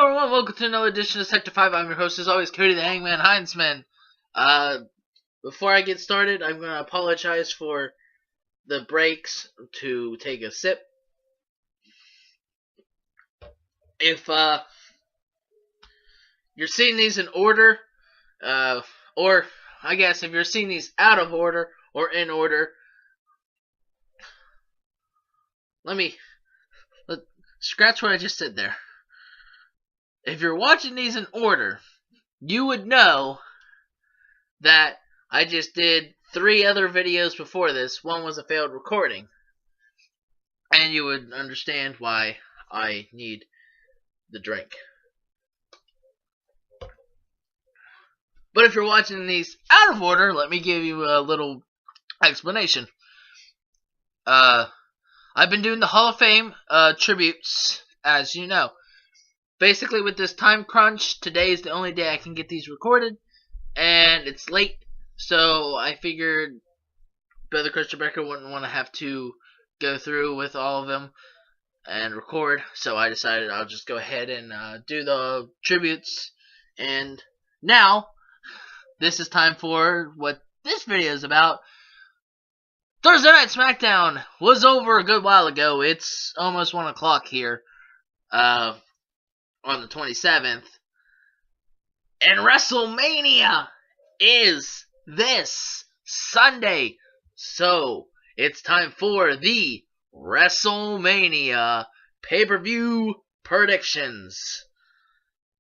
everyone, welcome to another edition of Sector 5. I'm your host, as always, Cody the Hangman Heinzman. Before I get started, I'm going to apologize for the breaks to take a sip. If you're seeing these in order, or I guess if you're seeing these out of order or in order, scratch what I just said there. If you're watching these in order, you would know that I just did 3 other videos before this. One was a failed recording. And you would understand why I need the drink. But if you're watching these out of order, let me give you a little explanation. I've been doing the Hall of Fame tributes, as you know. Basically, with this time crunch, today is the only day I can get these recorded, and it's late, so I figured Brother Christian Becker wouldn't want to have to go through with all of them and record, so I decided I'll just go ahead and do the tributes. And now, this is time for what this video is about. Thursday Night SmackDown was over a good while ago. It's almost 1 o'clock here. On the 27th, and Wrestlmania is this Sunday, so it's time for the Wrestlmania pay-per-view predictions.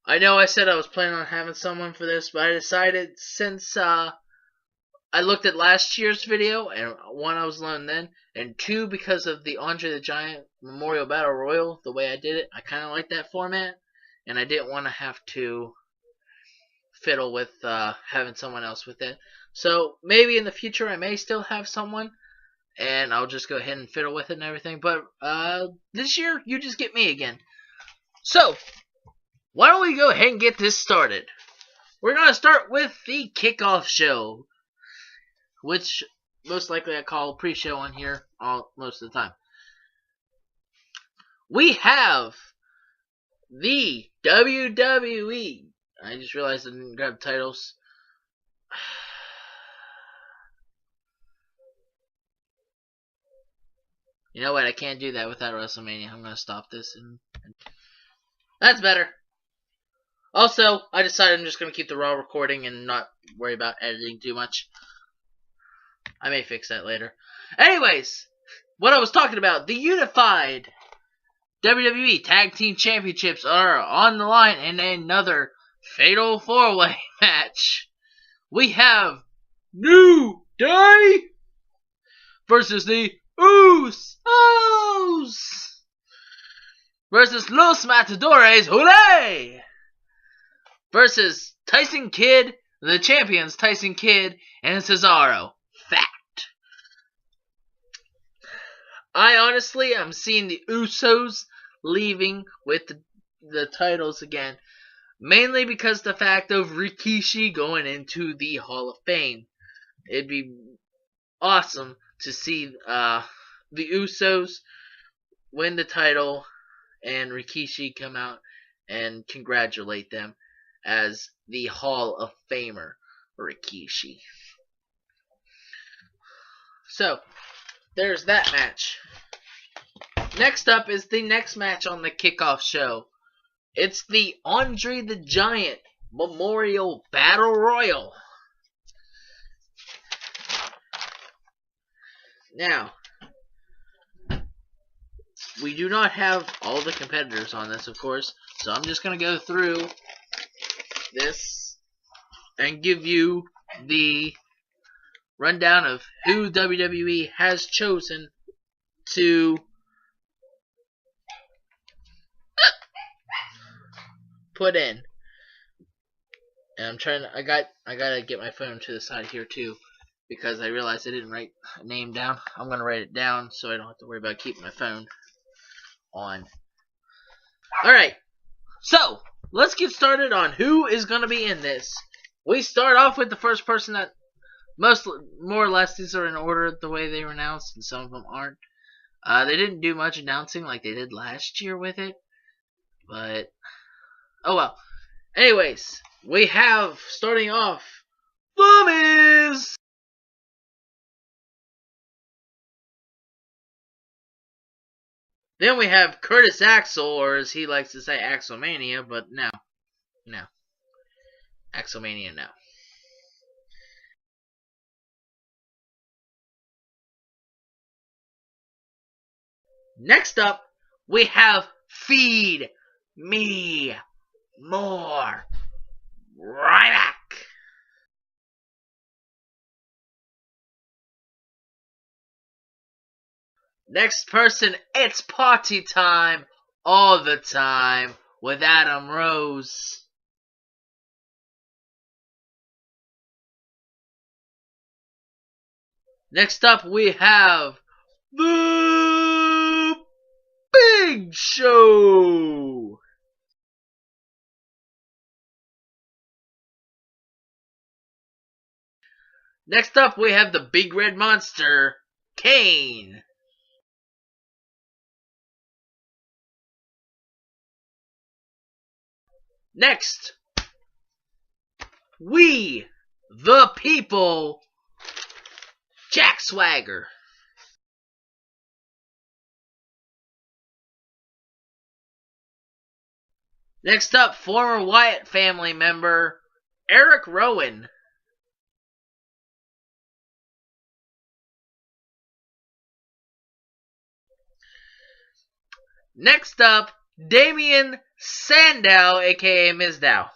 I know I said I was planning on having someone for this, but I decided since I looked at last year's video, and 1, I was alone then, and 2, because of the Andre the Giant Memorial Battle Royal, the way I did it, I kind of like that format. And I didn't want to have to fiddle with having someone else with it. So maybe in the future I may still have someone. And I'll just go ahead and fiddle with it and everything. But this year, you just get me again. So, why don't we go ahead and get this started? We're going to start with the kickoff show. Which most likely I call pre-show on here most of the time. We have the WWE. I just realized I didn't grab titles. You know what? I can't do that without Wrestlemania. I'm going to stop this. And that's better. Also, I decided I'm just going to keep the raw recording and not worry about editing too much. I may fix that later. Anyways, what I was talking about. The unified WWE Tag Team Championships are on the line in another Fatal 4-Way match. We have New Day versus the Usos versus Los Matodores, hooray! Versus Tyson Kidd, the champions Tyson Kidd and Cesaro. Fact. I honestly am seeing the Usos leaving with the titles again. Mainly because the fact of Rikishi going into the Hall of Fame. It'd be awesome to see the Usos win the title and Rikishi come out and congratulate them as the Hall of Famer Rikishi. So, there's that match. Next up is the next match on the kickoff show. It's the Andre the Giant Memorial Battle Royal. Now, we do not have all the competitors on this, of course, so I'm just going to go through this and give you the rundown of who WWE has chosen to put in. And I'm trying to, I gotta get my phone to the side here too, because I realized I didn't write a name down. I'm gonna write it down so I don't have to worry about keeping my phone on. Alright, so let's get started on who is gonna be in this. We start off with the first person that more or less these are in order the way they were announced, and some of them aren't. They didn't do much announcing like they did last year with it, but Oh well. Anyways, we have, starting off, The Miz! Then we have Curtis Axel, or as he likes to say, Axelmania, but no. No. Axelmania, no. Next up, we have Feed Me More Ryback. Next person, it's party time all the time with Adam Rose. Next up, we have The Big Show. Next up, we have the Big Red Monster, Kane. Next, we, the people, Jack Swagger. Next up, former Wyatt family member, Eric Rowan. Next up, Damien Sandow, aka Mizdow.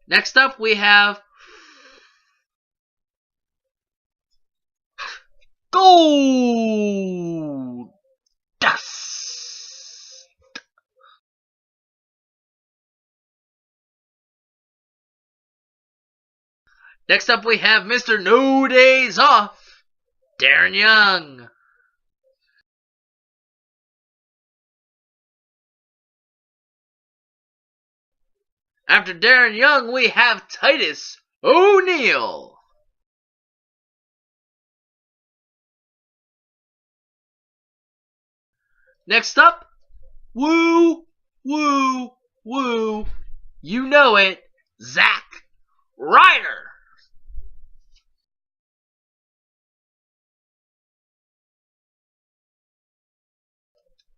Next up, we have Gold Dust. Next up, we have Mr. No Days Off, Darren Young. After Darren Young, we have Titus O'Neil. Next up, woo, woo, woo, you know it, Zack Ryder.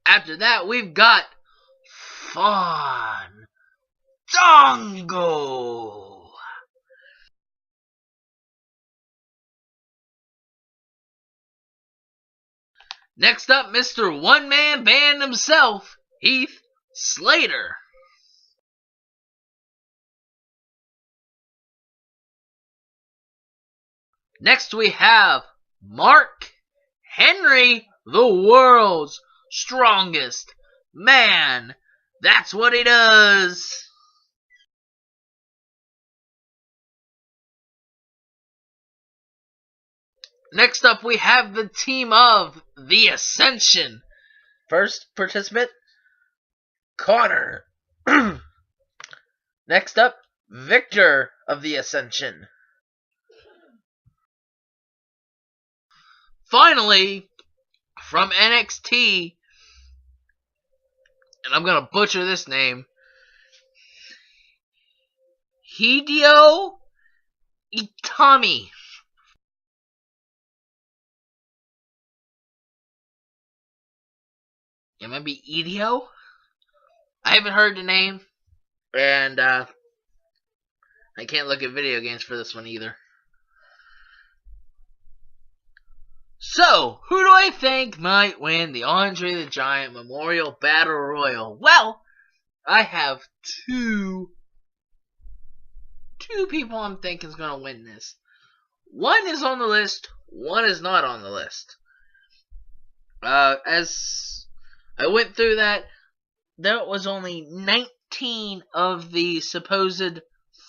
After that, we've got Fandango. Next up, Mr. One-Man Band himself, Heath Slater. Next we have Mark Henry, the world's strongest man. That's what he does. Next up we have the team of The Ascension. First participant, Connor. Next up, Victor of The Ascension. Finally, from NXT, and I'm gonna butcher this name, Hideo Itami. It might be Hideo. I haven't heard the name, and I can't look at video games for this one either. So, who do I think might win the Andre the Giant Memorial Battle Royal? Well, I have two people I'm thinking is going to win this. One is on the list, one is not on the list. As I went through that, there was only 19 of the supposed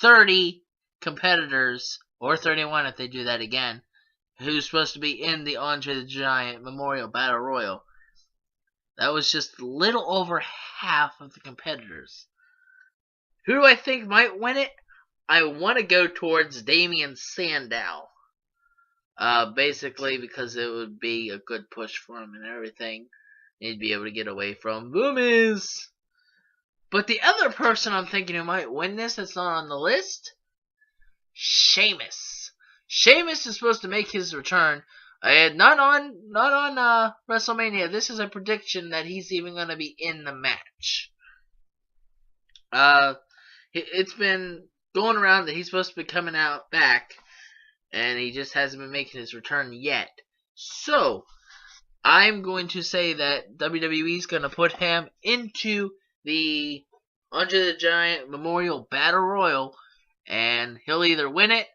30 competitors, or 31 if they do that again, who's supposed to be in the Andre the Giant Memorial Battle Royal. That was just a little over half of the competitors. Who do I think might win it? I want to go towards Damien Sandow. Basically because it would be a good push for him and everything. He'd be able to get away from Boomies. But the other person I'm thinking who might win this that's not on the list, Sheamus. Sheamus is supposed to make his return. Not on WrestleMania. This is a prediction that he's even going to be in the match. It's been going around that he's supposed to be coming out back, and he just hasn't been making his return yet. So, I'm going to say that WWE is going to put him into the Andre the Giant Memorial Battle Royal, and he'll either win it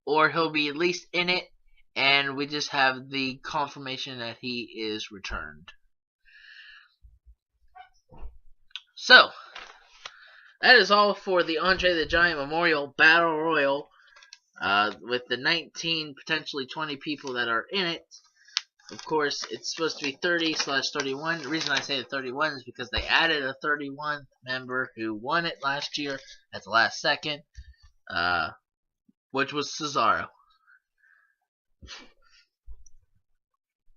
or he'll be at least in it, and we just have the confirmation that he is returned. So, that is all for the Andre the Giant Memorial Battle Royal, with the 19, potentially 20 people that are in it. Of course, it's supposed to be 30/31. The reason I say the 31 is because they added a 31th member who won it last year at the last second, which was Cesaro.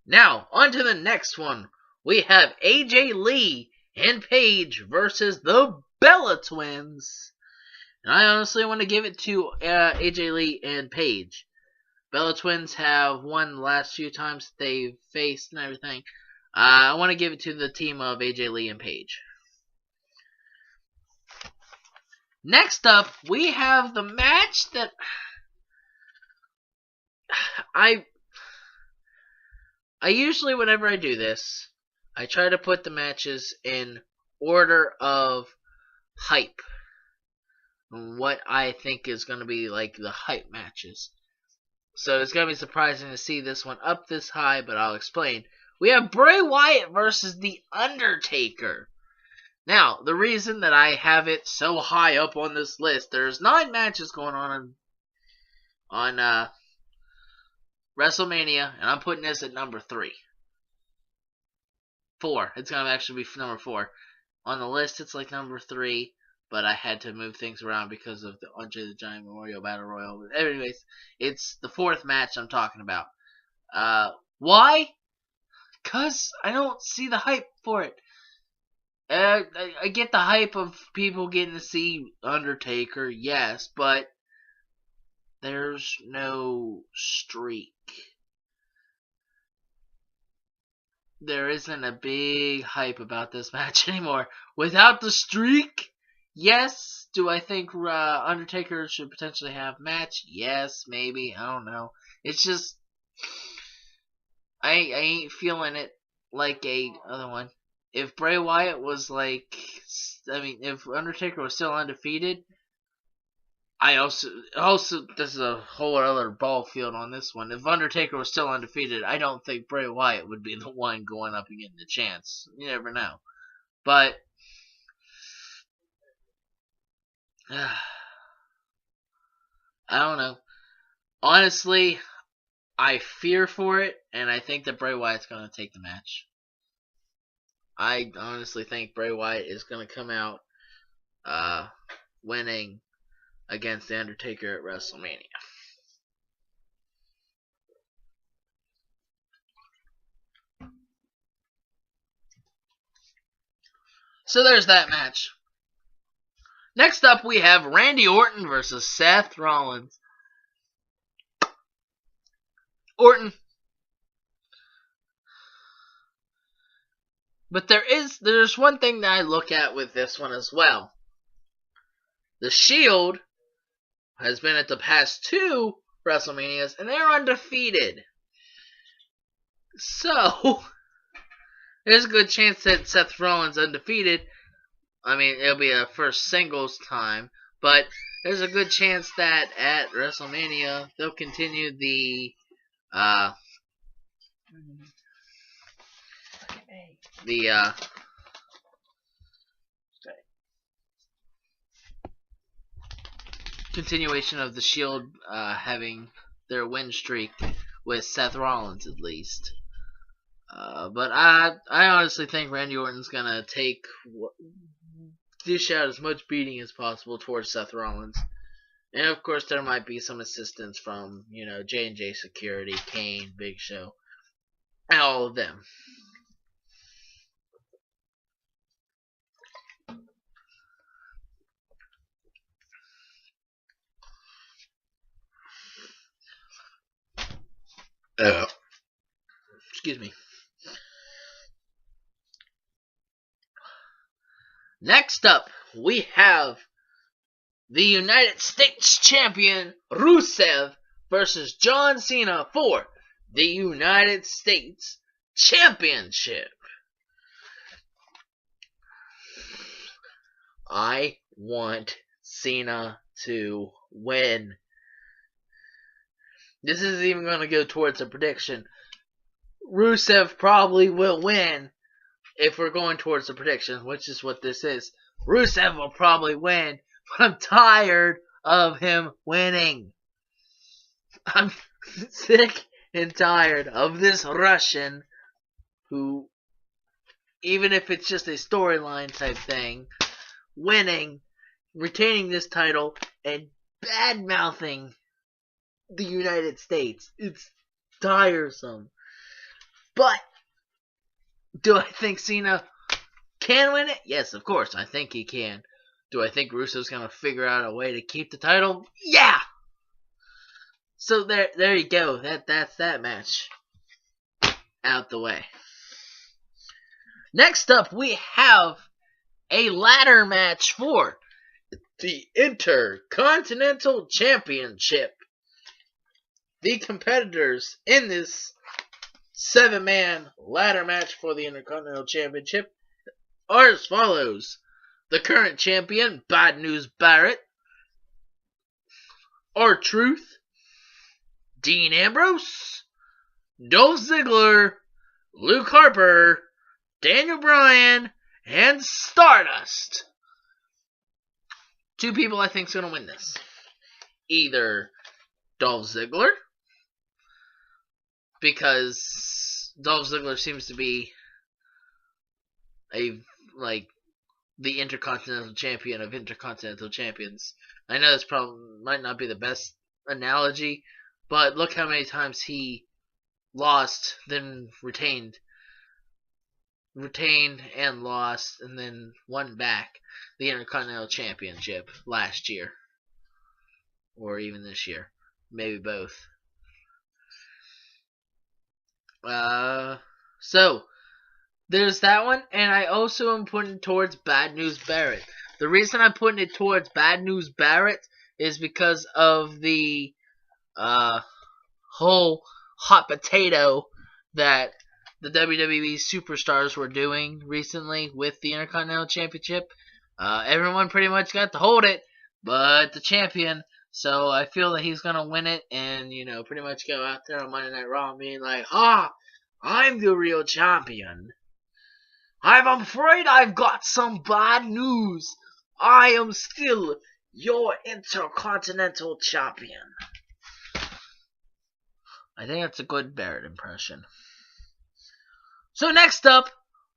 Now, on to the next one. We have AJ Lee and Paige versus the Bella Twins. And I honestly want to give it to AJ Lee and Paige. Bella Twins have won the last few times they've faced and everything. I want to give it to the team of AJ Lee and Paige. Next up, we have the match that I usually, whenever I do this, I try to put the matches in order of hype. What I think is going to be like the hype matches. So it's going to be surprising to see this one up this high, but I'll explain. We have Bray Wyatt versus The Undertaker. Now, the reason that I have it so high up on this list, there's 9 matches going on WrestleMania, and I'm putting this at number 3. 4. It's going to actually be number 4. On the list, it's like number 3. But I had to move things around because of the Andre the Giant Memorial Battle Royal. But anyways, it's the 4th match I'm talking about. Why? Because I don't see the hype for it. I get the hype of people getting to see Undertaker, yes, but there's no streak. There isn't a big hype about this match anymore. Without the streak, yes. Do I think Undertaker should potentially have a match? Yes, maybe. I don't know. It's just I ain't feeling it like a other one. If Bray Wyatt was like, if Undertaker was still undefeated, I also this is a whole other ball field on this one. If Undertaker was still undefeated, I don't think Bray Wyatt would be the one going up and getting the chance. You never know, but. I don't know. Honestly, I fear for it, and I think that Bray Wyatt's going to take the match. I honestly think Bray Wyatt is going to come out winning against The Undertaker at WrestleMania. So there's that match. Next up, we have Randy Orton versus Seth Rollins. Orton. But there's one thing that I look at with this one as well. The Shield has been at the past 2 WrestleManias, and they're undefeated. So, there's a good chance that Seth Rollins undefeated. I mean, it'll be a first singles time, but there's a good chance that at WrestleMania they'll continue the continuation of the Shield having their win streak with Seth Rollins at least. But I honestly think Randy Orton's gonna dish out as much beating as possible towards Seth Rollins. And of course, there might be some assistance from, J&J Security, Kane, Big Show, and all of them. Excuse me. Next up, we have the United States Champion Rusev versus John Cena for the United States Championship. I want Cena to win. This isn't even going to go towards a prediction. Rusev probably will win if we're going towards the prediction, which is what this is. Rusev will probably win, but I'm tired of him winning. I'm sick and tired of this Russian who, even if it's just a storyline type thing, winning, retaining this title, and bad-mouthing the United States. It's tiresome. But, do I think Cena can win it? Yes, of course, I think he can. Do I think Rusev's going to figure out a way to keep the title? Yeah! So there you go. That's that match out the way. Next up, we have a ladder match for the Intercontinental Championship. The competitors in this 7-man ladder match for the Intercontinental Championship are as follows. The current champion, Bad News Barrett, R-Truth, Dean Ambrose, Dolph Ziggler, Luke Harper, Daniel Bryan, and Stardust. 2 people I think is going to win this. Either Dolph Ziggler, because Dolph Ziggler seems to be the Intercontinental Champion of Intercontinental Champions. I know this probably might not be the best analogy, but look how many times he lost, then retained and lost, and then won back the Intercontinental Championship last year. Or even this year. Maybe both. So, there's that one, and I also am putting it towards Bad News Barrett. The reason I'm putting it towards Bad News Barrett is because of the whole hot potato that the WWE superstars were doing recently with the Intercontinental Championship. Everyone pretty much got to hold it, but the champion. So I feel that he's going to win it and, pretty much go out there on Monday Night Raw being like, I'm the real champion. I'm afraid I've got some bad news. I am still your Intercontinental Champion. I think that's a good Barrett impression. So next up,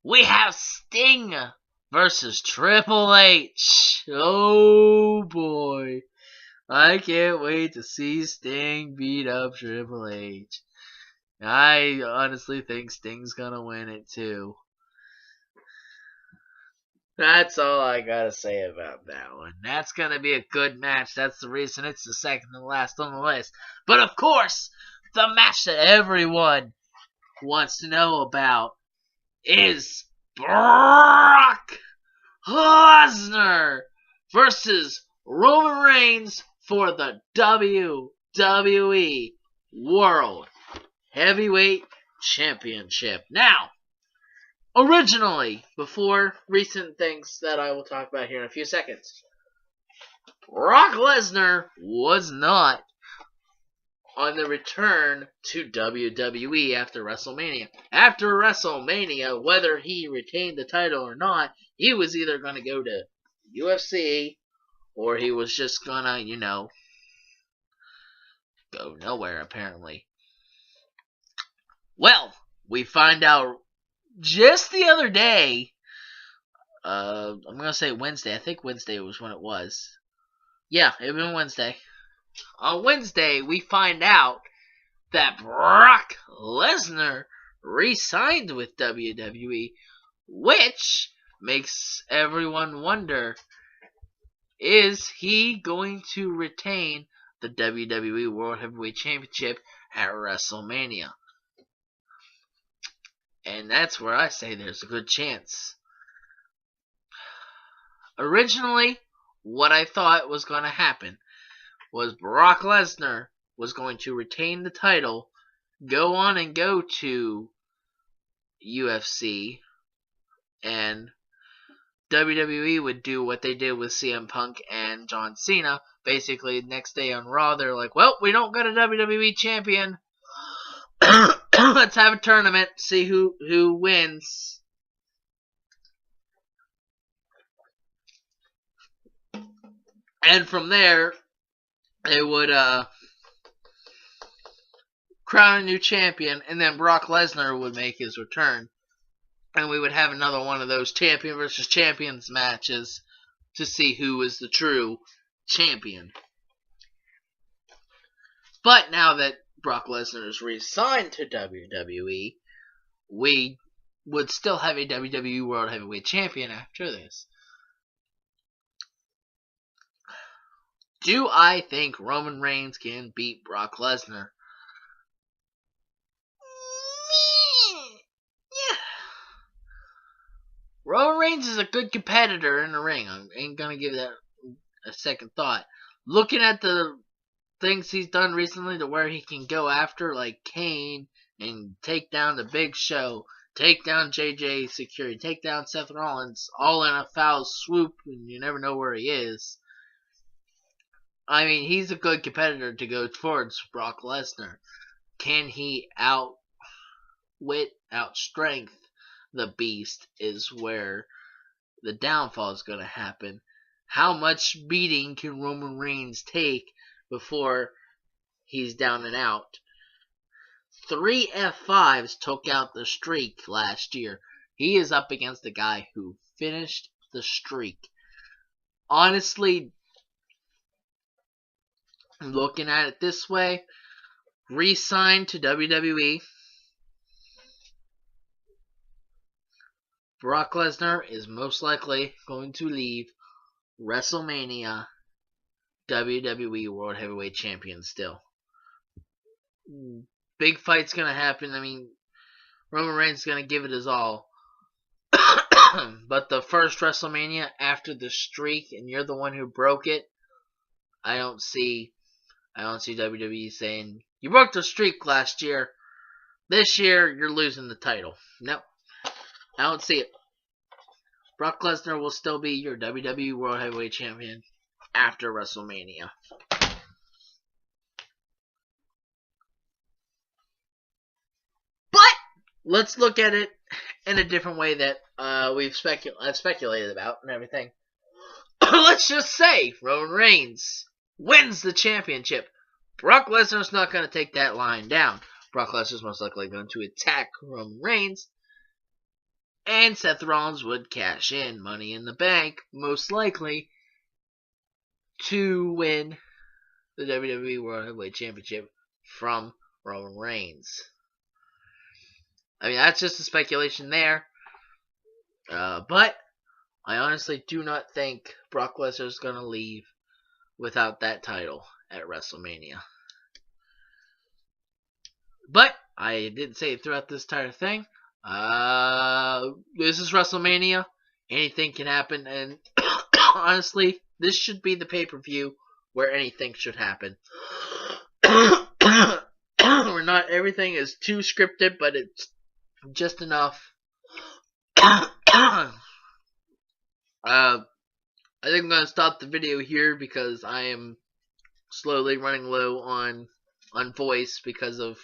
we have Sting versus Triple H. Oh boy. I can't wait to see Sting beat up Triple H. I honestly think Sting's gonna win it too. That's all I gotta say about that one. That's gonna be a good match. That's the reason it's the second to last on the list. But of course, the match that everyone wants to know about is Brock Lesnar versus Roman Reigns for the WWE World Heavyweight Championship. Now, originally, before recent things that I will talk about here in a few seconds, Brock Lesnar was not on the return to WWE after WrestleMania. After WrestleMania, whether he retained the title or not, he was either going to go to UFC or he was just gonna, go nowhere, apparently. Well, we find out just the other day, I'm gonna say Wednesday, I think Wednesday was when it was. Yeah, it was Wednesday. On Wednesday, we find out that Brock Lesnar re-signed with WWE, which makes everyone wonder, is he going to retain the WWE World Heavyweight Championship at WrestleMania? And that's where I say there's a good chance. Originally, what I thought was going to happen was Brock Lesnar was going to retain the title, go on and go to UFC, and WWE would do what they did with CM Punk and John Cena. Basically, the next day on Raw, they're like, well, we don't got a WWE champion. Let's have a tournament, see who wins. And from there, they would crown a new champion, and then Brock Lesnar would make his return. And we would have another one of those champion versus champions matches to see who is the true champion. But now that Brock Lesnar is re-signed to WWE, we would still have a WWE World Heavyweight Champion after this. Do I think Roman Reigns can beat Brock Lesnar? Yeah. Roman Reigns is a good competitor in the ring. I ain't gonna give that a second thought. Looking at the things he's done recently to where he can go after like Kane and take down the Big Show, take down JJ Security, take down Seth Rollins, all in a foul swoop, and you never know where he is. I mean, he's a good competitor to go towards Brock Lesnar. Can he outstrength the Beast is where the downfall is going to happen. How much beating can Roman Reigns take before he's down and out? 3 F5s took out the streak last year. He is up against the guy who finished the streak. Honestly, looking at it this way, re-signed to WWE, Brock Lesnar is most likely going to leave WrestleMania WWE World Heavyweight Champion still. Big fight's going to happen. I mean, Roman Reigns is going to give it his all. But the first WrestleMania after the streak, and you're the one who broke it, I don't see WWE saying, you broke the streak last year. This year, you're losing the title. Nope. I don't see it. Brock Lesnar will still be your WWE World Heavyweight Champion after WrestleMania. But let's look at it in a different way that I've speculated about and everything. Let's just say Roman Reigns wins the championship. Brock Lesnar's not going to take that line down. Brock Lesnar's most likely going to attack Roman Reigns. And Seth Rollins would cash in Money in the Bank, most likely, to win the WWE World Heavyweight Championship from Roman Reigns. I mean, that's just a speculation there. But I honestly do not think Brock Lesnar is going to leave without that title at WrestleMania. But I did say throughout this entire thing, this is WrestleMania. Anything can happen, and honestly, this should be the pay-per-view where anything should happen. Where not everything is too scripted, but it's just enough. I think I'm gonna stop the video here because I am slowly running low on voice because of,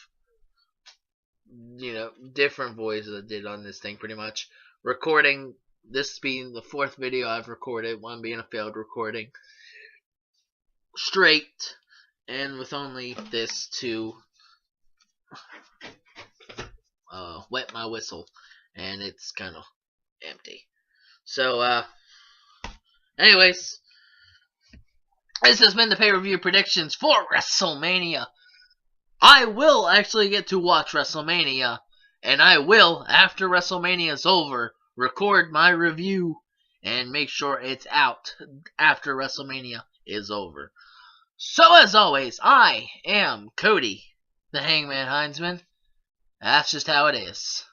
you know, different voices I did on this thing pretty much. Recording, this being the 4th video I've recorded, one being a failed recording. Straight, and with only this to wet my whistle, and it's kind of empty. So, anyways, This has been the pay-per-view predictions for WrestleMania. I will actually get to watch WrestleMania, and I will, after WrestleMania is over, record my review and make sure it's out after WrestleMania is over. So as always, I am Cody, the Hangman Heinzman. That's just how it is.